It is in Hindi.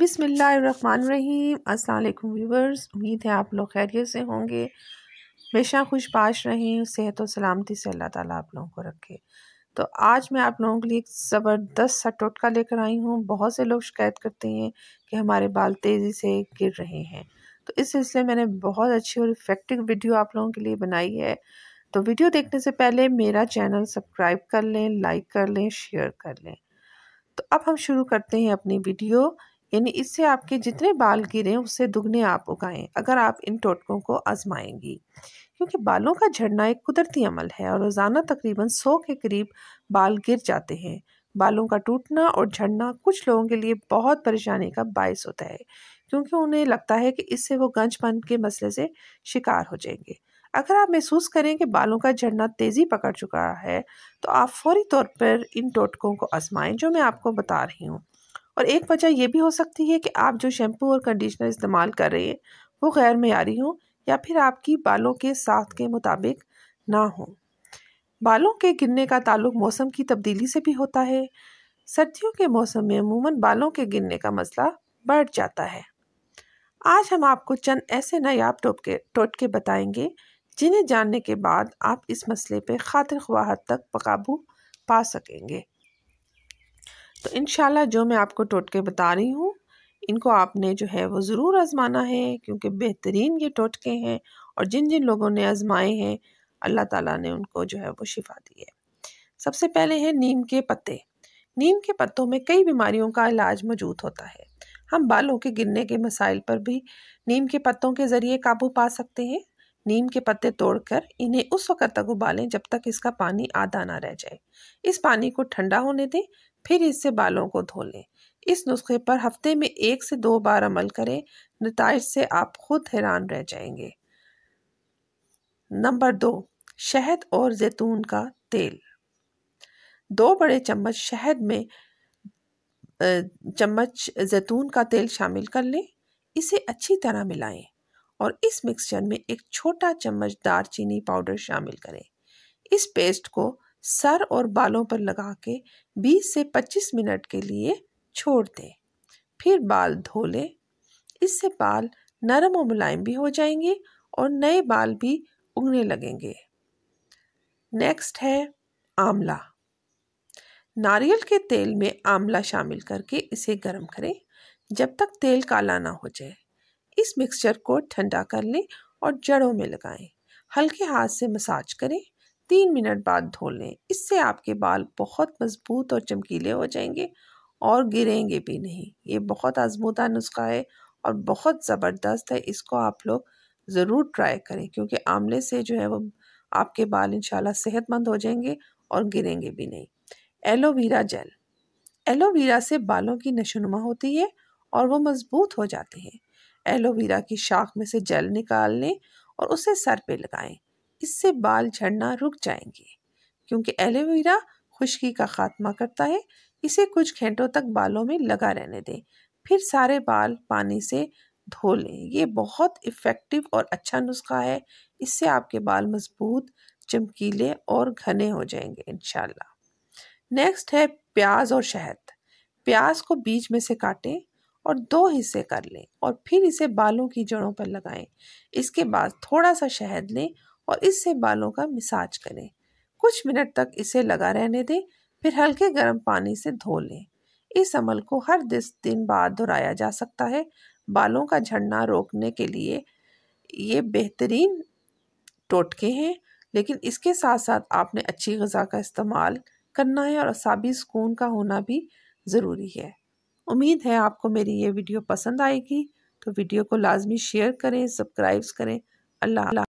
बिस्मिल्लाहिर्रहमानिर्रहीम। अस्सलाम वालेकुम व्यूवर्स, उम्मीद है आप लोग खैरियत से होंगे, हमेशा खुशबाश रहें, सेहत और सलामती से अल्लाह ताला आप लोगों को रखे। तो आज मैं आप लोगों के लिए एक ज़बरदस्त सा टोटका लेकर आई हूँ। बहुत से लोग शिकायत करते हैं कि हमारे बाल तेज़ी से गिर रहे हैं, तो इस सिलसिले मैंने बहुत अच्छी और इफ़ेक्टिव वीडियो आप लोगों के लिए बनाई है। तो वीडियो देखने से पहले मेरा चैनल सब्सक्राइब कर लें, लाइक कर लें, शेयर कर लें। तो अब हम शुरू करते हैं अपनी वीडियो। यानी इससे आपके जितने बाल गिरे उससे दुगने आप उगाएं अगर आप इन टोटकों को आजमाएंगी, क्योंकि बालों का झड़ना एक कुदरती अमल है और रोज़ाना तकरीबन 100 के करीब बाल गिर जाते हैं। बालों का टूटना और झड़ना कुछ लोगों के लिए बहुत परेशानी का बायस होता है, क्योंकि उन्हें लगता है कि इससे वो गंजपन के मसले से शिकार हो जाएंगे। अगर आप महसूस करें कि बालों का झड़ना तेज़ी पकड़ चुका है, तो आप फौरी तौर पर इन टोटकों को आजमाएं जो मैं आपको बता रही हूँ। और एक वजह यह भी हो सकती है कि आप जो शैम्पू और कंडीशनर इस्तेमाल कर रहे हैं वो गैर मयारी हो या फिर आपकी बालों के साथ के मुताबिक ना हो। बालों के गिरने का ताल्लुक मौसम की तब्दीली से भी होता है। सर्दियों के मौसम में अमूमन बालों के गिरने का मसला बढ़ जाता है। आज हम आपको चंद ऐसे नायाब टोटके बताएंगे जिन्हें जानने के बाद आप इस मसले पे खातिर ख्वाह हद तक काबू पा सकेंगे। तो इंशाल्लाह जो मैं आपको टोटके बता रही हूँ इनको आपने जो है वो ज़रूर आजमाना है, क्योंकि बेहतरीन ये टोटके हैं और जिन जिन लोगों ने आजमाए हैं अल्लाह ताला ने उनको जो है वो शिफा दी है। सबसे पहले है नीम के पत्ते। नीम के पत्तों में कई बीमारियों का इलाज मौजूद होता है। हम बालों के गिरने के मसाइल पर भी नीम के पत्तों के ज़रिए काबू पा सकते हैं। नीम के पत्ते तोड़कर इन्हें उस वक़्त तक उबालें जब तक इसका पानी आधा ना रह जाए। इस पानी को ठंडा होने दें, फिर इससे बालों को धो लें। इस नुस्खे पर हफ्ते में 1 से 2 बार अमल करें, नताइज से आप खुद हैरान रह जाएंगे। नंबर 2, शहद और जैतून का तेल। 2 बड़े चम्मच शहद में चम्मच जैतून का तेल शामिल कर लें। इसे अच्छी तरह मिलाएं और इस मिक्सचर में एक छोटा चम्मच दालचीनी पाउडर शामिल करें। इस पेस्ट को सर और बालों पर लगा के 20 से 25 मिनट के लिए छोड़ दें, फिर बाल धो लें। इससे बाल नरम और मुलायम भी हो जाएंगे और नए बाल भी उगने लगेंगे। नेक्स्ट है आंवला। नारियल के तेल में आंवला शामिल करके इसे गर्म करें जब तक तेल काला ना हो जाए। इस मिक्सचर को ठंडा कर लें और जड़ों में लगाएं। हल्के हाथ से मसाज करें, 3 मिनट बाद धो लें। इससे आपके बाल बहुत मजबूत और चमकीले हो जाएंगे और गिरेंगे भी नहीं। ये बहुत आजमूदा नुस्खा है और बहुत ज़बरदस्त है। इसको आप लोग ज़रूर ट्राई करें, क्योंकि आंवले से जो है वो आपके बाल इंशाल्लाह सेहतमंद हो जाएंगे और गिरेंगे भी नहीं। Aloe vera gel. एलोवेरा से बालों की नशोनुमा होती है और वो मजबूत हो जाते हैं। एलोवेरा की शाख में से जेल निकाल लें और उसे सर पे लगाएं। इससे बाल झड़ना रुक जाएंगे, क्योंकि एलोवेरा खुश्की का खात्मा करता है। इसे कुछ घंटों तक बालों में लगा रहने दें, फिर सारे बाल पानी से धो लें। ये बहुत इफ़ेक्टिव और अच्छा नुस्खा है। इससे आपके बाल मजबूत, चमकीले और घने हो जाएंगे इंशाल्लाह। नेक्स्ट है प्याज और शहद। प्याज को बीच में से काटें और 2 हिस्से कर लें और फिर इसे बालों की जड़ों पर लगाएं। इसके बाद थोड़ा सा शहद लें और इससे बालों का मसाज करें। कुछ मिनट तक इसे लगा रहने दें, फिर हल्के गर्म पानी से धो लें। इस अमल को हर 10 दिन बाद दोहराया जा सकता है। बालों का झड़ना रोकने के लिए ये बेहतरीन टोटके हैं, लेकिन इसके साथ साथ आपने अच्छी ग़िज़ा का इस्तेमाल करना है और असाबी सुकून का होना भी ज़रूरी है। उम्मीद है आपको मेरी ये वीडियो पसंद आएगी, तो वीडियो को लाजमी शेयर करें, सब्सक्राइब करें। अल्लाह